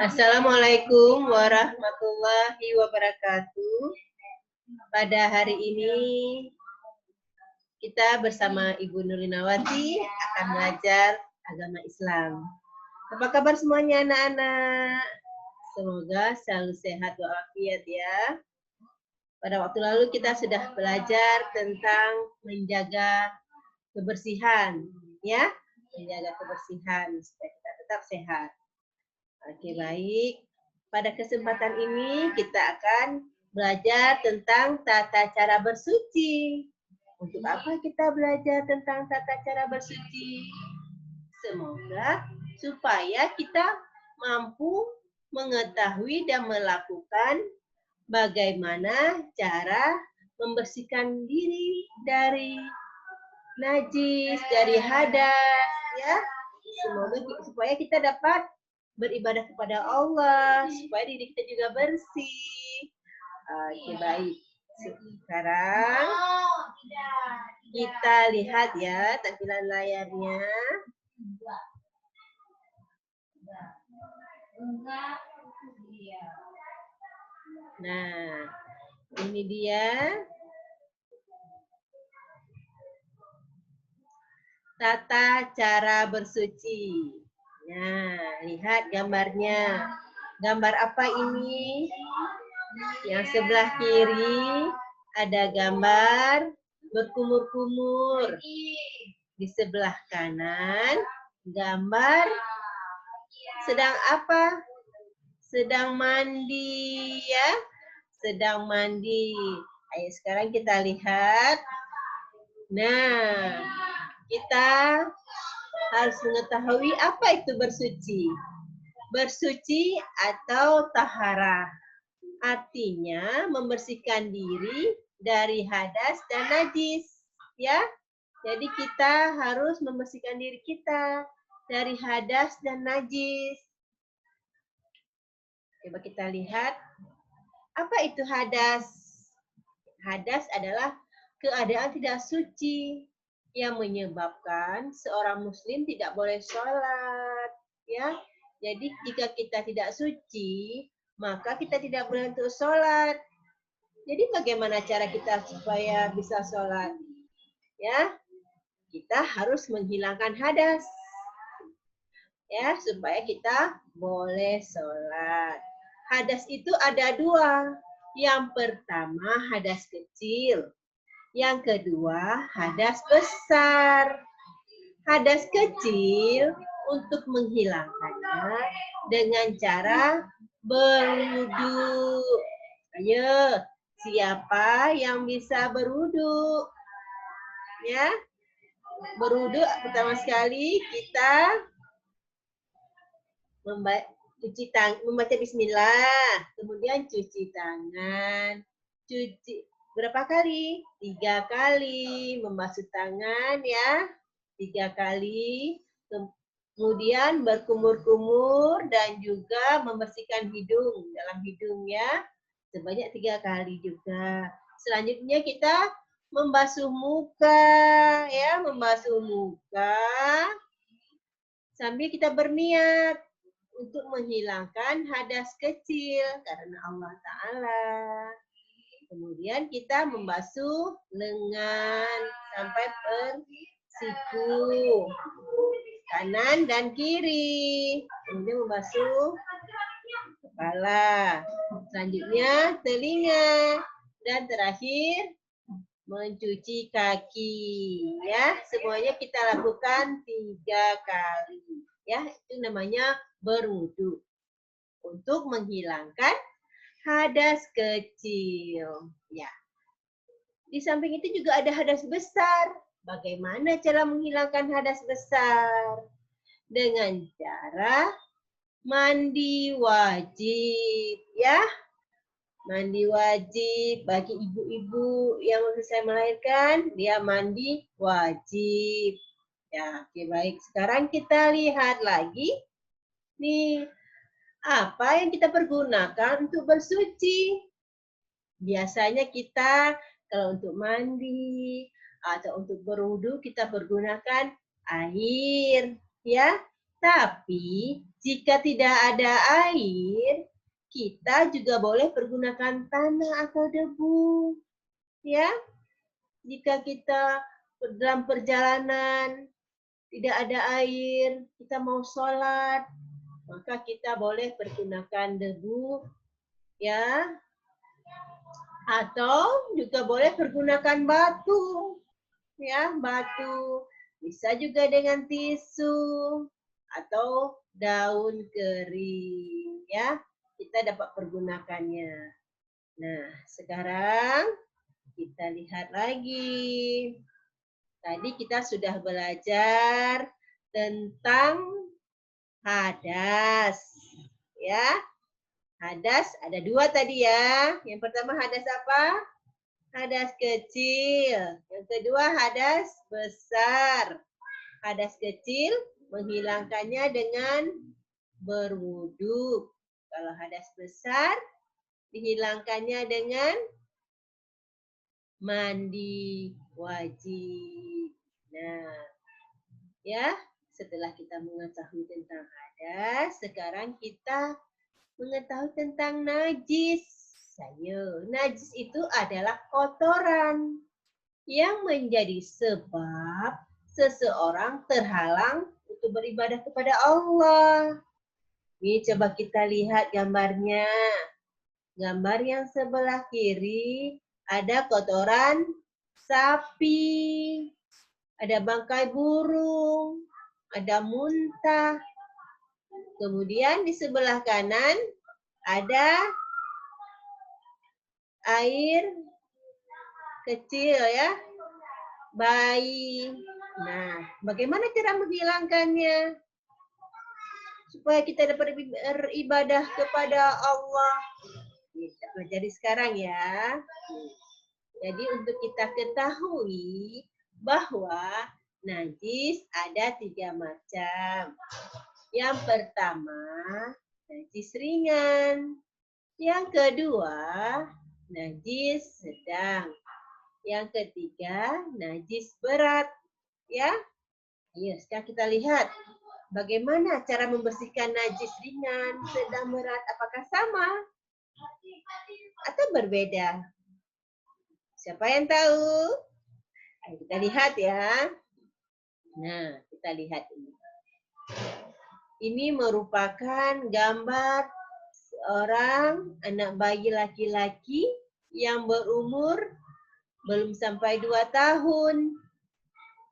Assalamualaikum warahmatullahi wabarakatuh. Pada hari ini kita bersama Ibu Nurlinawati akan belajar agama Islam. Apa kabar semuanya anak-anak? Semoga selalu sehat walafiat ya. Pada waktu lalu kita sudah belajar tentang menjaga kebersihan, ya, menjaga kebersihan supaya kita tetap sehat. Oke, baik. Pada kesempatan ini kita akan belajar tentang tata cara bersuci. Untuk apa kita belajar tentang tata cara bersuci? Semoga supaya kita mampu mengetahui dan melakukan bagaimana cara membersihkan diri dari najis, dari hadas, ya. Semoga supaya kita dapat beribadah kepada Allah, supaya diri kita juga bersih. Oke, baik. Sekarang kita lihat ya tampilan layarnya. Nah, ini dia tata cara bersuci. Nah, lihat gambarnya. Gambar apa ini? Yang sebelah kiri ada gambar berkumur-kumur. Di sebelah kanan gambar sedang apa? Sedang mandi ya. Sedang mandi. Ayo sekarang kita lihat. Nah, kita harus mengetahui apa itu bersuci. Bersuci atau taharah. Artinya membersihkan diri dari hadas dan najis. Ya, jadi kita harus membersihkan diri kita dari hadas dan najis. Coba kita lihat. Apa itu hadas? Hadas adalah keadaan tidak suci yang menyebabkan seorang muslim tidak boleh sholat. Ya, jadi jika kita tidak suci, maka kita tidak boleh untuk sholat. Jadi bagaimana cara kita supaya bisa sholat? Ya, kita harus menghilangkan hadas. Ya, supaya kita boleh sholat. Hadas itu ada dua. Yang pertama hadas kecil. Yang kedua hadas besar. Hadas kecil untuk menghilangkannya dengan cara berwudu. Ayo, siapa yang bisa berwudu? Ya, berwudu pertama sekali kita membaca bismillah, kemudian cuci tangan. Cuci berapa kali? 3 kali. Membasuh tangan ya, 3 kali. Kemudian berkumur-kumur dan juga membersihkan hidung, dalam hidung ya, sebanyak 3 kali juga. Selanjutnya kita membasuh muka ya, membasuh muka sambil kita berniat untuk menghilangkan hadas kecil karena Allah Ta'ala. Kemudian kita membasuh lengan sampai persiku, kanan dan kiri. Kemudian membasuh kepala. Selanjutnya telinga. Dan terakhir mencuci kaki. Ya, semuanya kita lakukan 3 kali. Ya, itu namanya berwudu untuk menghilangkan hadas kecil. Ya. Di samping itu juga ada hadas besar. Bagaimana cara menghilangkan hadas besar? Dengan cara mandi wajib, ya. Mandi wajib bagi ibu-ibu yang selesai melahirkan, dia mandi wajib. Ya, oke baik. Sekarang kita lihat lagi nih, apa yang kita pergunakan untuk bersuci? Biasanya kita kalau untuk mandi atau untuk berwudu kita pergunakan air, ya. Tapi jika tidak ada air, kita juga boleh pergunakan tanah atau debu. Ya, jika kita dalam perjalanan tidak ada air, kita mau sholat, maka kita boleh pergunakan debu, ya, atau juga boleh pergunakan batu, ya, batu. Bisa juga dengan tisu atau daun kering, ya. Kita dapat pergunakannya. Nah, sekarang kita lihat lagi. Tadi kita sudah belajar tentang hadas, ya. Hadas ada 2 tadi ya. Yang pertama hadas apa? Hadas kecil. Yang kedua hadas besar. Hadas kecil menghilangkannya dengan berwudu. Kalau hadas besar dihilangkannya dengan mandi wajib. Nah, ya, setelah kita mengetahui tentang hadas, sekarang kita mengetahui tentang najis. Ayo, najis itu adalah kotoran yang menjadi sebab seseorang terhalang untuk beribadah kepada Allah. Ini coba kita lihat gambarnya. Gambar yang sebelah kiri ada kotoran sapi, ada bangkai burung, ada muntah. Kemudian di sebelah kanan ada air kecil ya, bayi. Nah, bagaimana cara menghilangkannya? Supaya kita dapat beribadah kepada Allah. Kita pelajari sekarang ya. Jadi untuk kita ketahui bahwa najis ada 3 macam. Yang pertama, najis ringan. Yang kedua, najis sedang. Yang ketiga, najis berat. Ya, sekarang kita lihat bagaimana cara membersihkan najis ringan, sedang, berat. Apakah sama atau berbeda? Siapa yang tahu? Ayo kita lihat ya. Nah, kita lihat ini. Ini merupakan gambar seorang anak bayi laki-laki yang berumur belum sampai 2 tahun.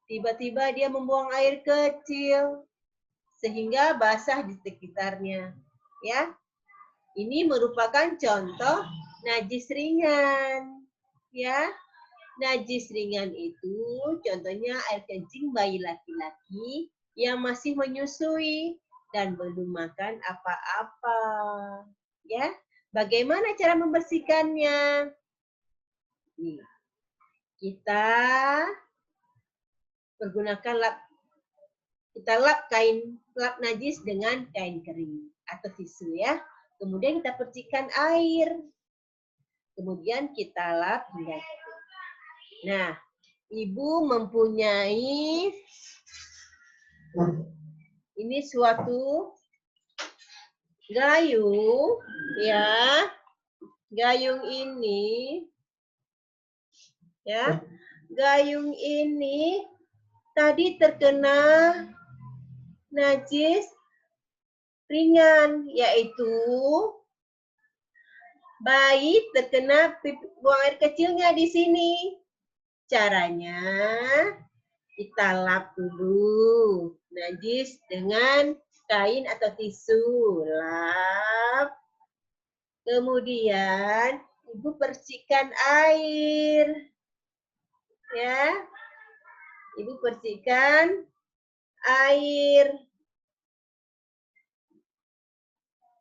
Tiba-tiba dia membuang air kecil sehingga basah di sekitarnya. Ya, ini merupakan contoh najis ringan. Ya, najis ringan itu contohnya air kencing bayi laki-laki yang masih menyusui dan belum makan apa-apa. Ya, bagaimana cara membersihkannya? Nih, kita pergunakan lap najis dengan kain kering atau tisu ya. Kemudian kita percikan air. Kemudian kita lap hingga kering. Nah, Ibu mempunyai ini suatu gayung ya. Gayung ini ya. Gayung ini tadi terkena najis ringan, yaitu bayi terkena buang air kecilnya di sini. Caranya kita lap dulu najis dengan kain atau tisu. Lap. Kemudian Ibu percikan air. Ya. Ibu percikan air.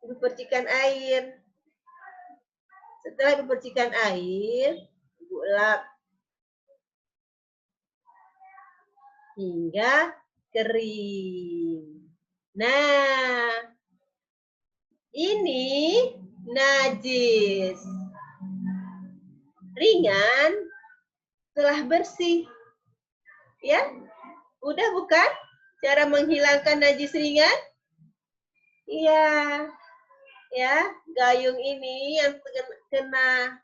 Ibu percikan air. Setelah Ibu percikan air, Ibu lap hingga kering. Nah, ini najis ringan telah bersih. Ya, udah bukan? cara menghilangkan najis ringan? Iya, ya, gayung ini yang kena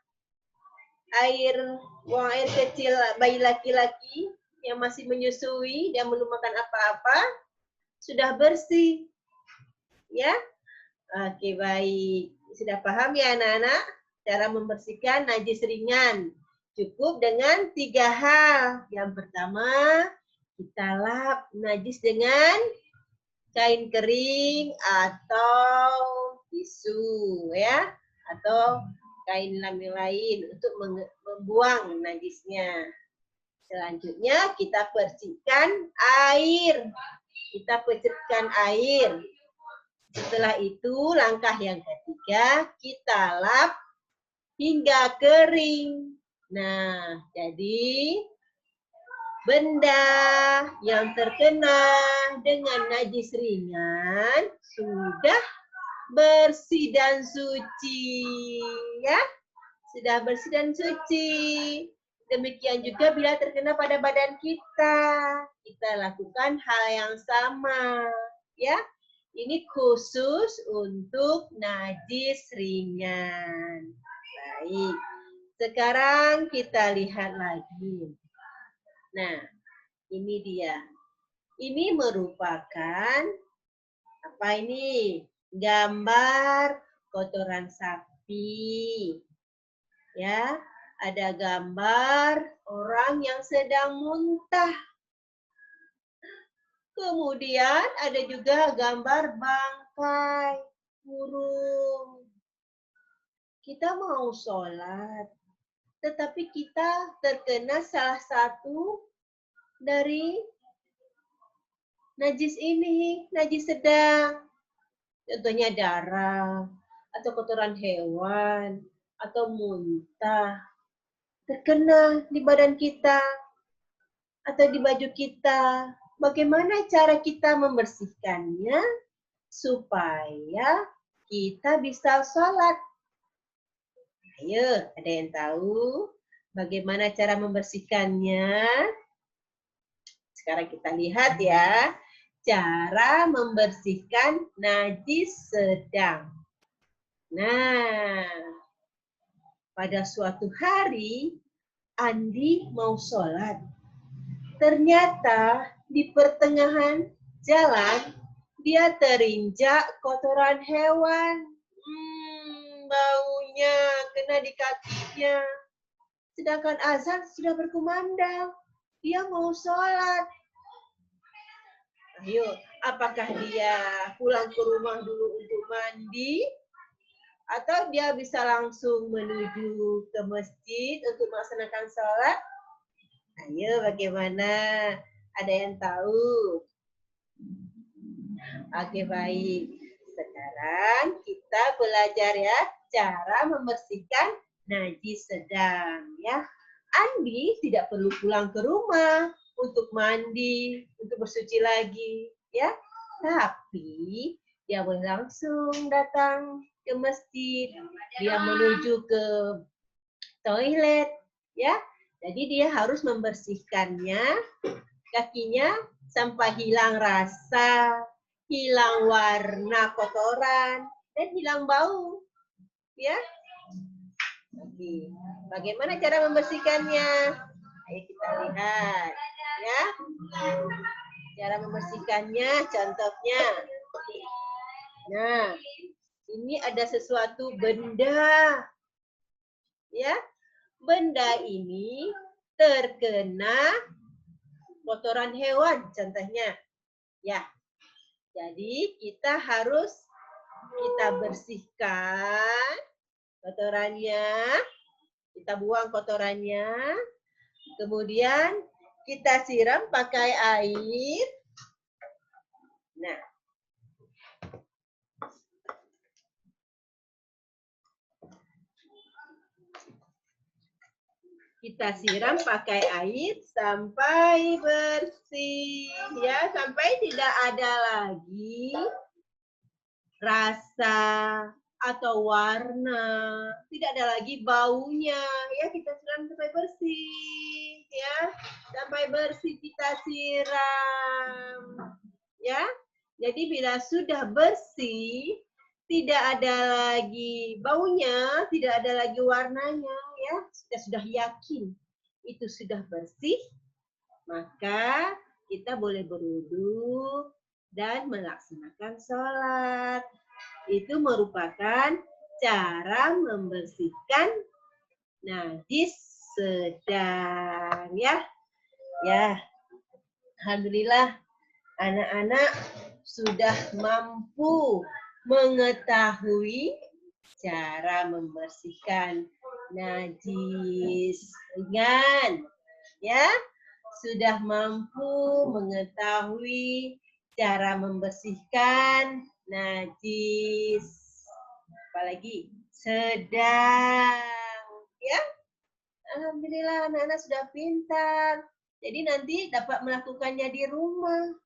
air, buang air kecil bayi laki-laki yang masih menyusui dan belum makan apa-apa, sudah bersih. Ya, oke baik. Sudah paham ya anak-anak? Cara membersihkan najis ringan. Cukup dengan 3 hal. Yang pertama, kita lap najis dengan kain kering atau tisu ya, atau kain lain untuk membuang najisnya. Selanjutnya kita bersihkan air. Kita pecetkan air. Setelah itu langkah yang ketiga, kita lap hingga kering. Nah, jadi benda yang terkena dengan najis ringan sudah bersih dan suci. Ya, sudah bersih dan suci. Demikian juga bila terkena pada badan kita. Kita lakukan hal yang sama. Ya, ini khusus untuk najis ringan. Baik, sekarang kita lihat lagi. Nah, ini dia. Ini merupakan apa ini? Gambar kotoran sapi. Ya, ada gambar orang yang sedang muntah. Kemudian ada juga gambar bangkai burung. Kita mau sholat, tetapi kita terkena salah satu dari najis ini, najis sedang. Contohnya darah, atau kotoran hewan, atau muntah. Terkena di badan kita, atau di baju kita. Bagaimana cara kita membersihkannya supaya kita bisa sholat? Ayo, ada yang tahu bagaimana cara membersihkannya? Sekarang kita lihat ya, cara membersihkan najis sedang. Nah, pada suatu hari, Andi mau sholat. Ternyata di pertengahan jalan, dia terinjak kotoran hewan. Baunya kena di kakinya. Sedangkan azan sudah berkumandang. Dia mau sholat. Ayo, apakah dia pulang ke rumah dulu untuk mandi? Atau dia bisa langsung menuju ke masjid untuk melaksanakan sholat? Ayo, bagaimana? Ada yang tahu? Oke, baik. Sekarang kita belajar ya cara membersihkan najis sedang ya. Andi tidak perlu pulang ke rumah untuk mandi, untuk bersuci lagi ya. Tapi dia boleh langsung datang ke masjid. Dia menuju ke toilet ya. Jadi dia harus membersihkannya kakinya sampai hilang rasa, hilang warna kotoran, dan hilang bau. Ya. Oke. Bagaimana cara membersihkannya? Ayo kita lihat. Ya. Cara membersihkannya, contohnya. Nah, ini ada sesuatu benda. Ya. Benda ini terkena kotoran hewan, contohnya. Ya. Jadi kita harus bersihkan kotorannya, kita buang kotorannya, kemudian kita siram pakai air. Nah, kita siram pakai air sampai bersih, ya, sampai tidak ada lagi rasa atau warna, tidak ada lagi baunya, ya, kita siram sampai bersih, ya, sampai bersih kita siram. ya. Jadi bila sudah bersih, tidak ada lagi baunya, tidak ada lagi warnanya, ya. Kita sudah yakin itu sudah bersih, maka kita boleh berwudu dan melaksanakan sholat. Itu merupakan cara membersihkan najis sedang, ya. Ya, alhamdulillah anak-anak sudah mampu mengetahui cara membersihkan najis ringan, ya. Sudah mampu mengetahui cara membersihkan najis apalagi sedang, ya. Alhamdulillah anak-anak sudah pintar. Jadi nanti dapat melakukannya di rumah.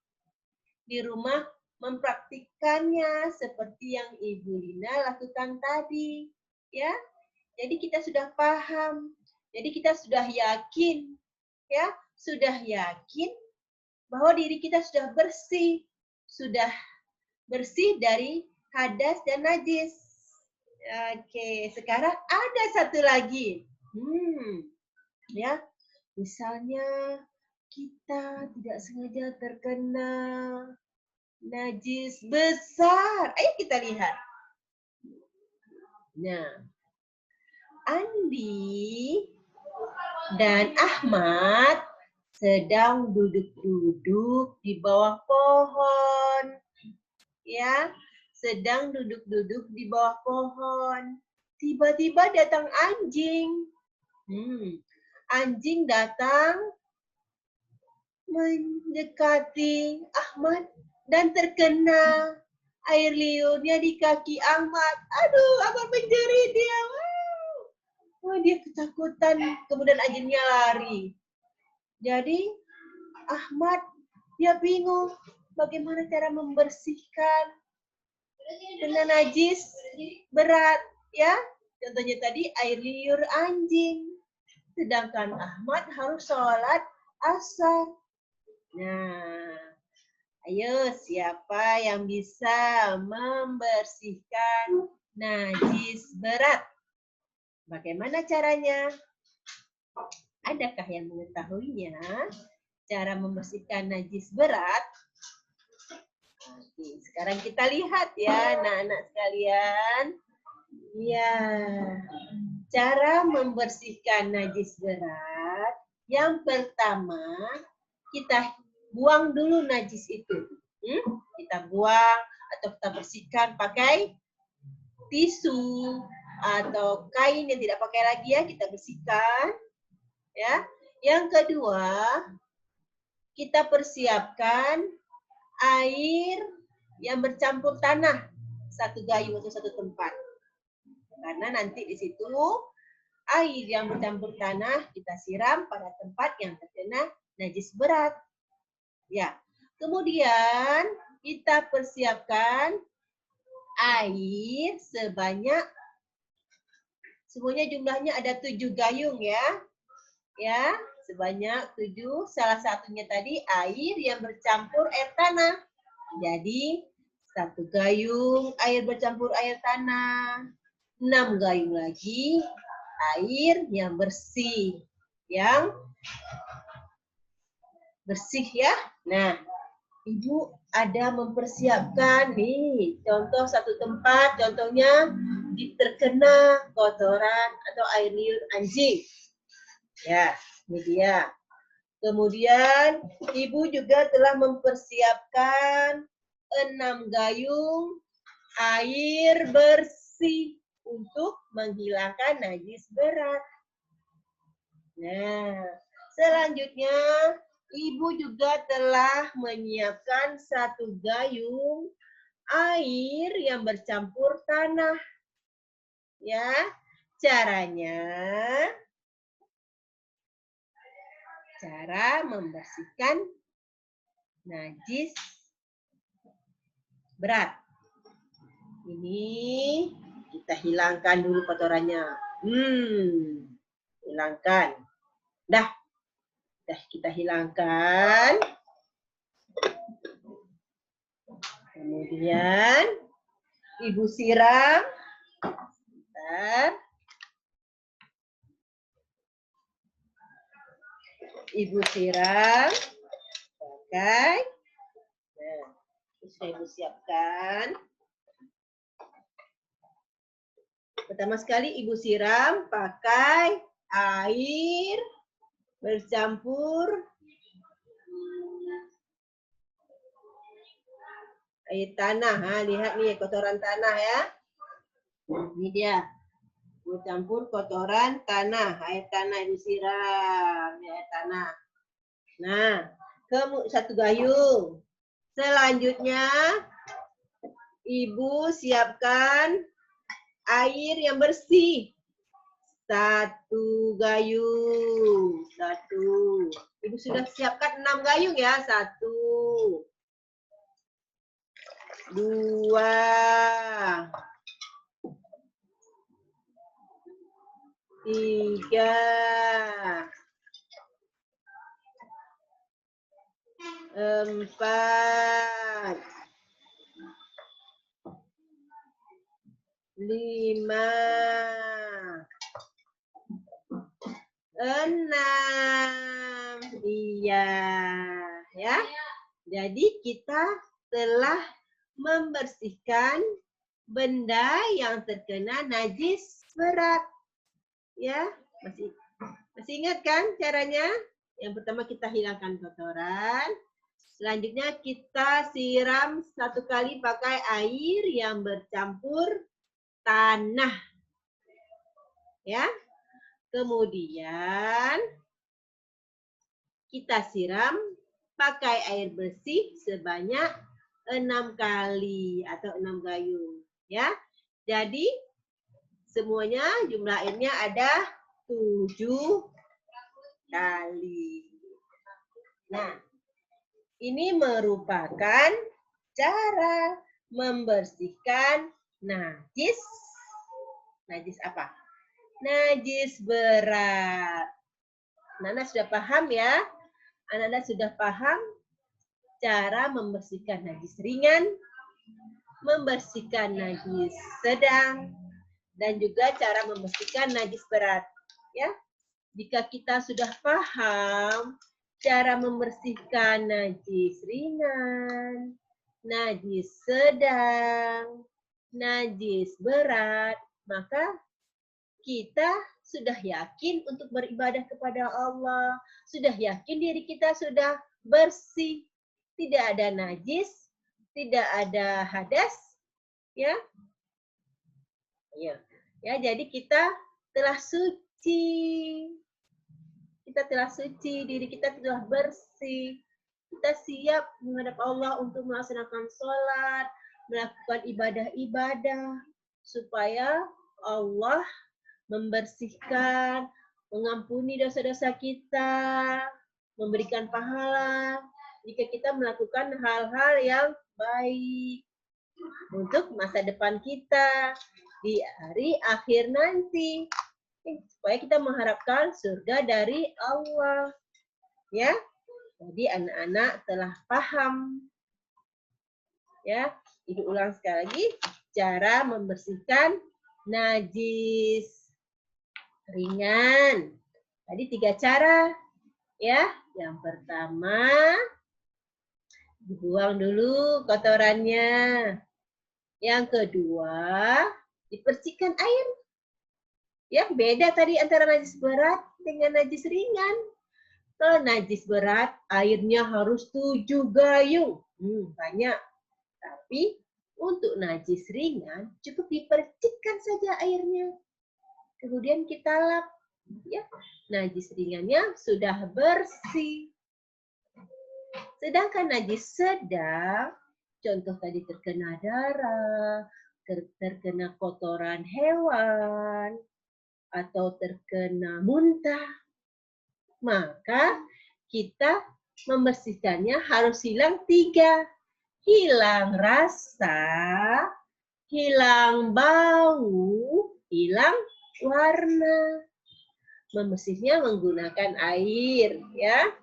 Di rumah mempraktikkannya seperti yang Ibu Lina lakukan tadi, ya. Jadi kita sudah paham. Jadi kita sudah yakin, ya, sudah yakin bahwa diri kita sudah bersih dari hadas dan najis. Oke, sekarang ada satu lagi. Ya, misalnya kita tidak sengaja terkena najis besar. Ayo kita lihat. Nah, Andi dan Ahmad sedang duduk-duduk di bawah pohon. Ya, sedang duduk-duduk di bawah pohon. Tiba-tiba datang anjing. Anjing datang mendekati Ahmad dan terkena air liurnya di kaki Ahmad. Aduh, Ahmad menjerit dia. Wah, dia ketakutan. Kemudian anjingnya lari. Jadi Ahmad dia bingung bagaimana cara membersihkan dengan najis berat, ya. Contohnya tadi air liur anjing. Sedangkan Ahmad harus sholat asar. Nah, ayo siapa yang bisa membersihkan najis berat? Bagaimana caranya? Adakah yang mengetahuinya? Cara membersihkan najis berat? Oke, sekarang kita lihat ya anak-anak sekalian. Ya, cara membersihkan najis berat. Yang pertama, kita buang dulu najis itu. Kita buang atau kita bersihkan pakai tisu atau kain yang tidak pakai lagi ya, kita bersihkan. Ya. Yang kedua, kita persiapkan air yang bercampur tanah, satu gayung atau satu tempat. Karena nanti di situ air yang bercampur tanah kita siram pada tempat yang terkena najis berat. Ya. Kemudian kita persiapkan air sebanyak, semuanya jumlahnya ada 7 gayung ya. Ya, sebanyak 7. Salah satunya tadi air yang bercampur air tanah. Jadi 1 gayung air bercampur air tanah. 6 gayung lagi air yang bersih. Yang bersih ya. Nah, Ibu ada mempersiapkan nih, contoh satu tempat, contohnya terkena kotoran atau air liur anjing. Ya, ini dia. Kemudian Ibu juga telah mempersiapkan 6 gayung air bersih untuk menghilangkan najis berat. Nah, selanjutnya Ibu juga telah menyiapkan 1 gayung air yang bercampur tanah. Ya, caranya cara membersihkan najis berat. Ini kita hilangkan dulu kotorannya. Hilangkan. Dah kita hilangkan. Kemudian Ibu siram. Bentar. Ibu siram pakai. Nah, sudah Ibu siapkan. Pertama sekali Ibu siram pakai air bercampur air tanah. Ha, lihat nih kotoran tanah ya. Ini dia. Bercampur kotoran tanah. Air tanah Ibu siram. Ini air tanah. Nah, satu gayung. Selanjutnya Ibu siapkan air yang bersih. 1 gayung. 1. Ibu sudah siapkan 6 gayung ya. 1, 2, 3, 4, 5, 6. Iya, ya. Jadi kita telah membersihkan benda yang terkena najis berat. Ya, masih ingat kan caranya? Yang pertama kita hilangkan kotoran. Selanjutnya kita siram 1 kali pakai air yang bercampur tanah. Ya. Kemudian kita siram pakai air bersih sebanyak 6 kali atau 6 gayung. Ya. Jadi semuanya jumlah airnya ada 7 kali. Nah, ini merupakan cara membersihkan najis. Najis apa? Najis berat. Anak-anak sudah paham ya? Anak-anak sudah paham cara membersihkan najis ringan, membersihkan najis sedang, dan juga cara membersihkan najis berat. Ya, jika kita sudah paham cara membersihkan najis ringan, najis sedang, najis berat, maka kita sudah yakin untuk beribadah kepada Allah, sudah yakin diri kita sudah bersih, tidak ada najis, tidak ada hadas, ya. Ya, jadi kita telah suci. Kita telah suci, diri kita telah bersih. Kita siap menghadap Allah untuk melaksanakan sholat, melakukan ibadah-ibadah, supaya Allah membersihkan, mengampuni dosa-dosa kita, memberikan pahala jika kita melakukan hal-hal yang baik untuk masa depan kita di hari akhir nanti, supaya kita mengharapkan surga dari Allah. Ya, jadi anak-anak telah paham. Ya, Ibu ulang sekali lagi cara membersihkan najis ringan. Tadi 3 cara. Ya, yang pertama dibuang dulu kotorannya. Yang kedua, dipersihkan air. Ya, beda tadi antara najis berat dengan najis ringan. Kalau najis berat, airnya harus 7 gayung. Banyak. Tapi untuk najis ringan, cukup dipercikkan saja airnya. Kemudian kita lap. Ya, najis ringannya sudah bersih. Sedangkan najis sedang, contoh tadi terkena darah, terkena kotoran hewan, atau terkena muntah, maka kita membersihkannya harus hilang 3. Hilang rasa, hilang bau, hilang warna. Membersihnya menggunakan air, ya.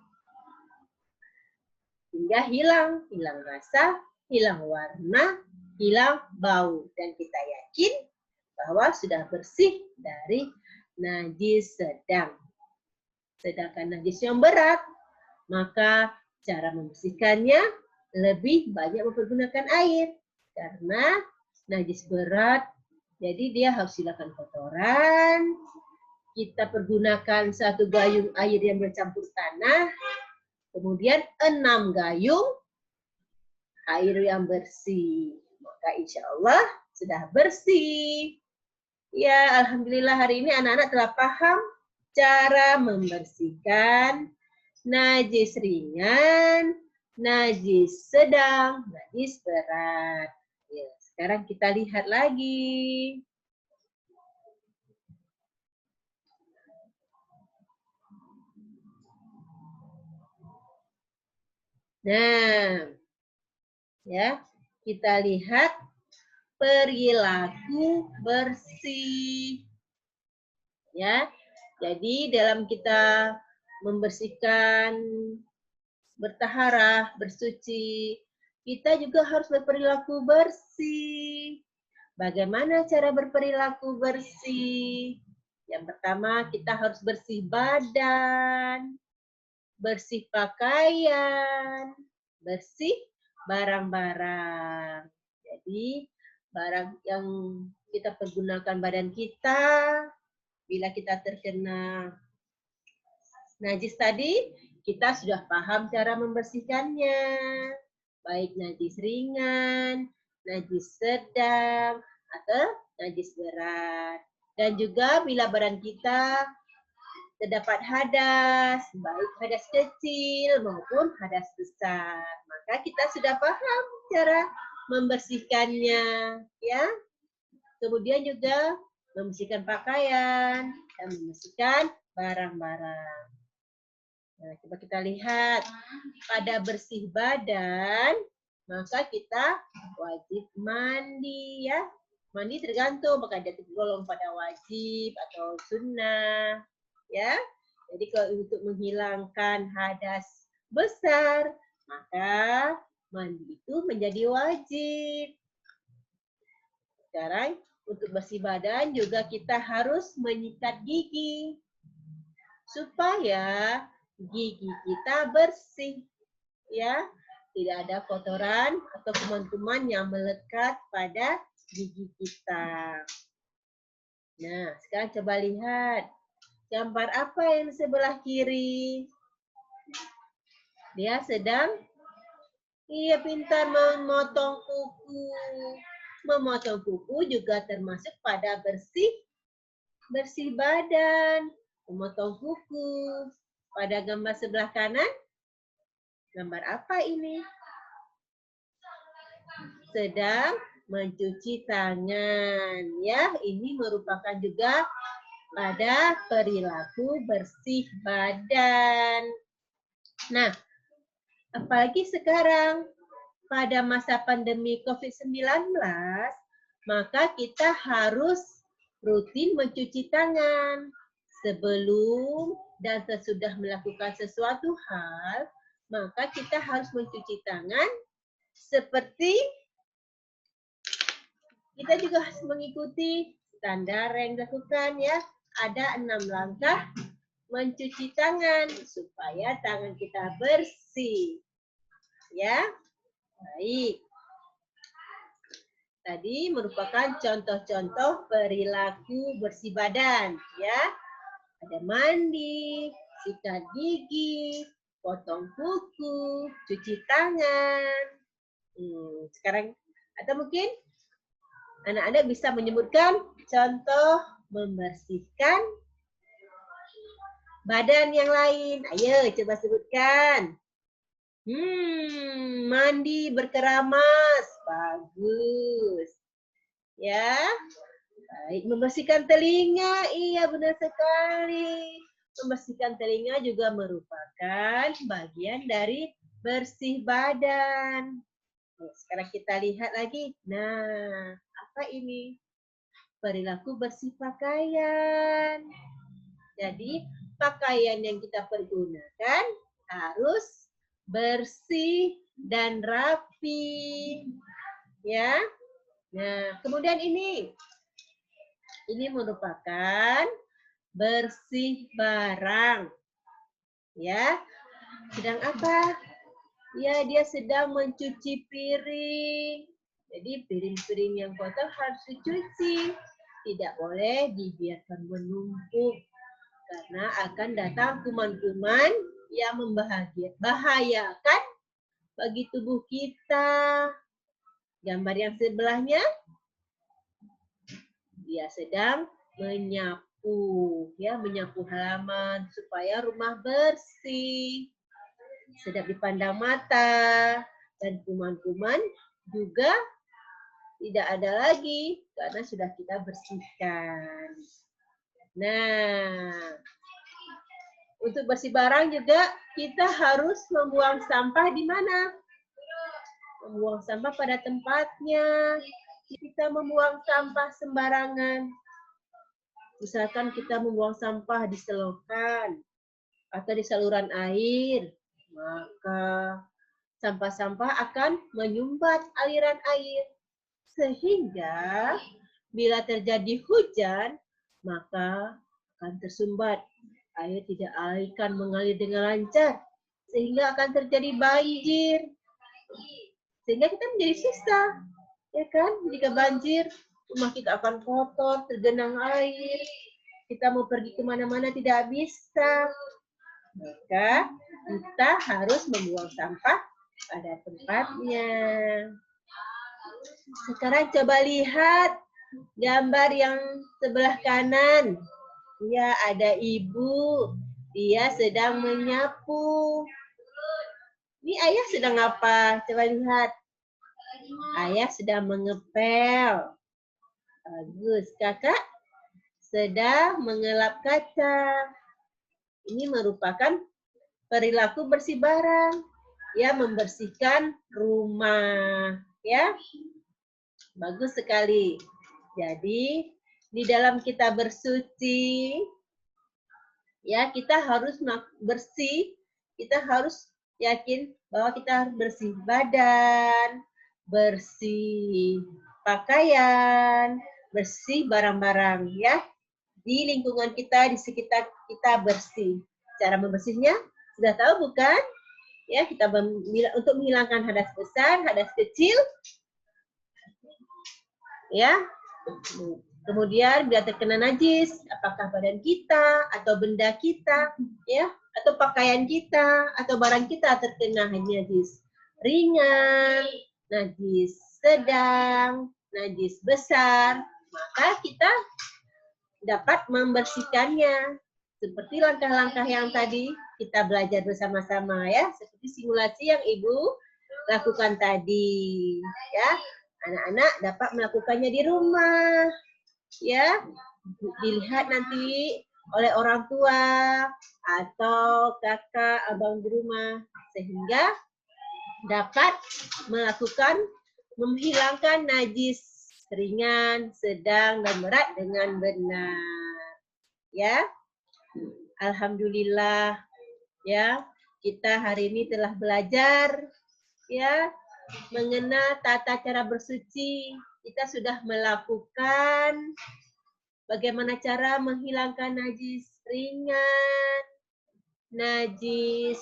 Hingga hilang rasa, hilang warna, hilang bau. Dan kita yakin bahwa sudah bersih dari najis sedang. Sedangkan najis yang berat, maka cara membersihkannya lebih banyak mempergunakan air. Karena najis berat, jadi dia harus silakan kotoran. Kita pergunakan 1 gayung air yang bercampur tanah, kemudian 6 gayung air yang bersih. Maka insya Allah sudah bersih. Ya, alhamdulillah hari ini anak-anak telah paham cara membersihkan najis ringan, najis sedang, najis berat. Ya, sekarang kita lihat lagi. Nah, ya, kita lihat perilaku bersih. Ya, jadi dalam kita membersihkan, bertaharah, bersuci, kita juga harus berperilaku bersih. Bagaimana cara berperilaku bersih? Yang pertama, kita harus bersih badan, bersih pakaian, bersih barang-barang. Jadi, barang yang kita pergunakan badan kita, bila kita terkena najis tadi, kita sudah paham cara membersihkannya. Baik najis ringan, najis sedang, atau najis berat. Dan juga bila badan kita terdapat hadas, baik hadas kecil maupun hadas besar, maka kita sudah paham cara membersihkannya, ya. Kemudian juga membersihkan pakaian dan membersihkan barang-barang. Nah, coba kita lihat pada bersih badan, maka kita wajib mandi, ya. Mandi tergantung apakah dia tergolong pada wajib atau sunnah, ya. Jadi kalau untuk menghilangkan hadas besar, maka mandi itu menjadi wajib. Sekarang untuk bersih badan juga kita harus menyikat gigi supaya gigi kita bersih, ya. Tidak ada kotoran atau kuman-kuman yang melekat pada gigi kita. Nah, sekarang coba lihat gambar apa yang di sebelah kiri. Dia sedang pintar memotong kuku. Memotong kuku juga termasuk pada bersih badan. Memotong kuku. Pada gambar sebelah kanan, gambar apa ini? Sedang mencuci tangan, ya. Ini merupakan juga pada perilaku bersih badan. Nah, apalagi sekarang pada masa pandemi COVID-19, maka kita harus rutin mencuci tangan sebelum dan sesudah melakukan sesuatu hal, maka kita harus mencuci tangan seperti kita juga harus mengikuti standar yang dilakukan, ya. Ada 6 langkah mencuci tangan supaya tangan kita bersih. Ya. Baik. Tadi merupakan contoh-contoh perilaku bersih badan, ya. Ada mandi, sikat gigi, potong kuku, cuci tangan. Sekarang atau mungkin anak-anak bisa menyebutkan contoh membersihkan badan yang lain. Ayo coba sebutkan. Mandi berkeramas. Bagus. Ya. Baik, membersihkan telinga. Iya, benar sekali. Membersihkan telinga juga merupakan bagian dari bersih badan. Sekarang kita lihat lagi. Nah, apa ini? Perilaku bersih pakaian. Jadi, pakaian yang kita pergunakan harus bersih dan rapi. Ya. Nah, kemudian ini merupakan bersih barang. Ya. Sedang apa? Ya, dia sedang mencuci piring. Jadi piring-piring yang kotor harus dicuci. Tidak boleh dibiarkan menumpuk. Karena akan datang kuman-kuman yang membahayakan bagi tubuh kita. Gambar yang sebelahnya, dia sedang menyapu, ya, menyapu halaman supaya rumah bersih. Sedap dipandang mata, dan kuman-kuman juga tidak ada lagi karena sudah kita bersihkan. Nah, untuk bersih barang juga kita harus membuang sampah di mana? Membuang sampah pada tempatnya. Kita membuang sampah sembarangan. Misalkan kita membuang sampah di selokan atau di saluran air, maka sampah-sampah akan menyumbat aliran air. Sehingga bila terjadi hujan, maka akan tersumbat. Air tidak akan mengalir dengan lancar. Sehingga akan terjadi banjir. Sehingga kita menjadi susah. Ya kan? Jika banjir, rumah kita akan kotor, tergenang air. Kita mau pergi kemana-mana tidak bisa. Maka kita harus membuang sampah pada tempatnya. Sekarang coba lihat gambar yang sebelah kanan. Ya, ada ibu. Dia sedang menyapu. Ini ayah sedang apa? Coba lihat. Ayah sedang mengepel. Bagus. Kakak sedang mengelap kaca. Ini merupakan perilaku bersih barang. Ya, membersihkan rumah. Ya, bagus sekali. Jadi, di dalam kita bersuci, ya, kita harus bersih. Kita harus yakin bahwa kita harus bersih badan, bersih pakaian, bersih barang-barang, ya. Di lingkungan kita, di sekitar kita bersih. Cara membersihnya sudah tahu bukan? Ya, kita untuk menghilangkan hadas besar, hadas kecil. Ya. Kemudian bila terkena najis, apakah badan kita atau benda kita, ya, atau pakaian kita atau barang kita terkena najis ringan, najis sedang, najis besar, maka kita dapat membersihkannya. Seperti langkah-langkah yang tadi kita belajar bersama-sama, ya, seperti simulasi yang Ibu lakukan tadi, ya. Anak-anak dapat melakukannya di rumah, ya. Dilihat nanti oleh orang tua atau kakak, abang di rumah, sehingga dapat menghilangkan najis ringan, sedang, dan berat dengan benar. Ya, alhamdulillah, ya, kita hari ini telah belajar, ya, mengenal tata cara bersuci. Kita sudah melakukan bagaimana cara menghilangkan najis ringan, najis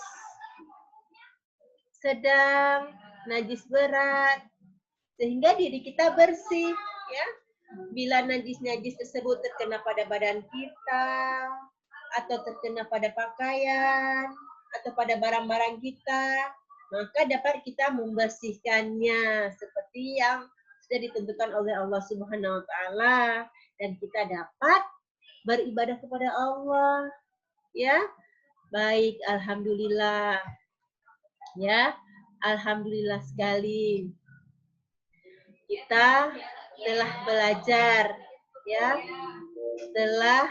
sedang, najis berat, sehingga diri kita bersih, ya. Bila najis-najis tersebut terkena pada badan kita, atau terkena pada pakaian, atau pada barang-barang kita, maka dapat kita membersihkannya seperti yang sudah ditentukan oleh Allah Subhanahu wa taala, dan kita dapat beribadah kepada Allah. Ya. Baik, alhamdulillah. Ya, alhamdulillah sekali. Kita telah belajar, ya, telah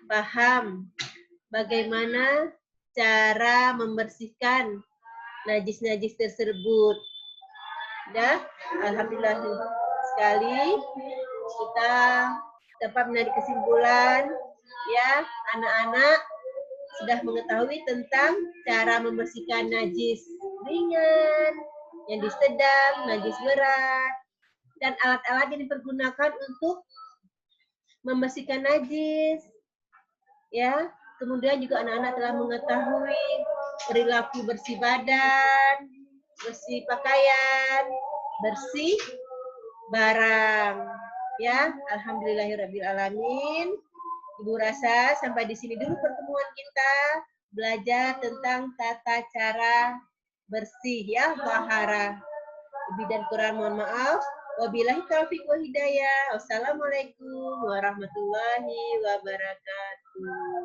paham bagaimana cara membersihkan najis-najis tersebut. Ya, alhamdulillah sekali kita dapat menarik kesimpulan, ya, anak-anak sudah mengetahui tentang cara membersihkan najis. ringan, yang sedang, najis berat, dan alat-alat yang dipergunakan untuk membersihkan najis. Ya, kemudian juga anak-anak telah mengetahui perilaku bersih badan, bersih pakaian, bersih barang. Ya, alhamdulillahirabbil-alamin. Ibu rasa sampai di sini dulu pertemuan kita belajar tentang tata cara bersih ya, tahara. Lebih dan kurang mohon maaf. Wabillahi taufiq wa hidayah. Wassalamualaikum warahmatullahi wabarakatuh.